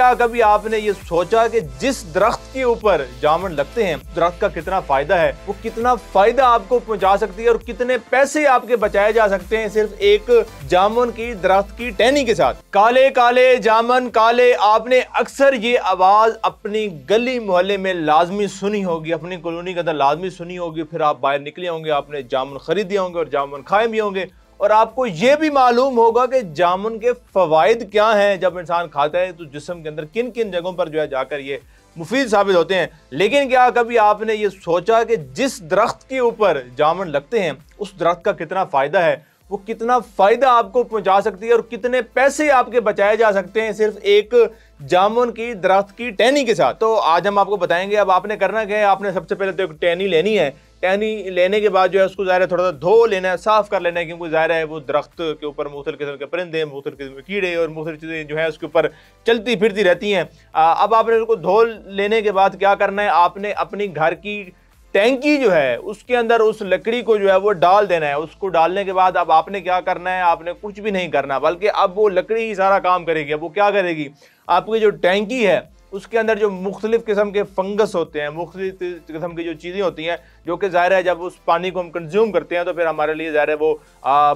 क्या कभी आपने ये सोचा कि जिस दरख्त के ऊपर जामुन लगते हैं, दरख्त का कितना फायदा है, वो कितना फायदा आपको पहुंचा सकती है और कितने पैसे आपके बचाए जा सकते हैं सिर्फ एक जामुन की दरख्त की टहनी के साथ। काले काले जामुन काले, आपने अक्सर ये आवाज अपनी गली मोहल्ले में लाजमी सुनी होगी, अपनी कॉलोनी के अंदर लाजमी सुनी होगी। फिर आप बाहर निकले होंगे, आपने जामुन खरीदे होंगे और जामुन खाए भी होंगे, और आपको यह भी मालूम होगा कि जामुन के फवाइद क्या हैं। जब इंसान खाता है तो जिस्म के अंदर किन किन जगहों पर जो है जाकर ये मुफीद साबित होते हैं। लेकिन क्या कभी आपने ये सोचा कि जिस दरख्त के ऊपर जामुन लगते हैं उस दरख्त का कितना फ़ायदा है, वो कितना फ़ायदा आपको पहुंचा सकती है और कितने पैसे आपके बचाए जा सकते हैं सिर्फ एक जामुन की दरख्त की टहनी के साथ। तो आज हम आपको बताएंगे। अब आपने करना क्या है, आपने सबसे पहले तो एक टहनी लेनी है। टहनी लेने के बाद जो है उसको ज़ाहिर है थोड़ा सा धो लेना है, साफ़ कर लेना है, क्योंकि ज़ाहिर है वो दरख्त के ऊपर मुख्तलिफ किस्म के परिंदे, मुख्तलिफ किस्म के कीड़े और मुख्तलिफ चीज़ें जो है उसके ऊपर चलती फिरती रहती हैं। अब आपने उसको धो लेने के बाद क्या करना है, आपने अपनी घर की टैंकी जो है उसके अंदर उस लकड़ी को जो है वो डाल देना है। उसको डालने के बाद अब आपने क्या करना है, आपने कुछ भी नहीं करना, बल्कि अब वो लकड़ी ही सारा काम करेगी। अब वो क्या करेगी, आपकी जो टैंकी है उसके अंदर जो मुख्तलिफ किस्म के फंगस होते हैं, मुख्तलिफ किस्म की जो चीज़ें होती हैं, जो कि ज़ाहिर है जब उस पानी को हम कंज्यूम करते हैं तो फिर हमारे लिए ज़ाहिर है वो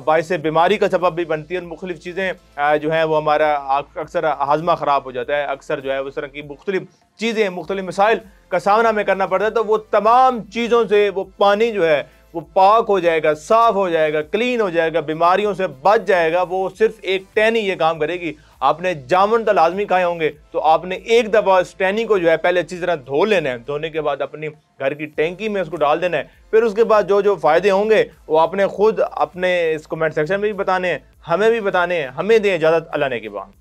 बाइस बीमारी का सबब भी बनती है। और मुख्तलिफ चीज़ें जो हैं वो हमारा अक्सर हाजमा ख़राब हो जाता है, अक्सर जो है उस तरह की मुख्तलिफ चीज़ें, मुख्तलिफ मसाइल का सामना हमें करना पड़ता है। तो वो तमाम चीज़ों से वो पानी जो है वो पाक हो जाएगा, साफ़ हो जाएगा, क्लीन हो जाएगा, बीमारियों से बच जाएगा। वो सिर्फ एक टहनी ये काम करेगी। आपने जामुन तो लाजमी खाए होंगे, तो आपने एक दफ़ा इस टहनी को जो है पहले अच्छी तरह धो लेना है। धोने के बाद अपनी घर की टैंकी में उसको डाल देना है। फिर उसके बाद जो जो फ़ायदे होंगे वो आपने खुद अपने इस कमेंट सेक्शन में भी बताने हैं, हमें भी बताने हैं। हमें दें इजाज़त, अल्लाह ने के बाद।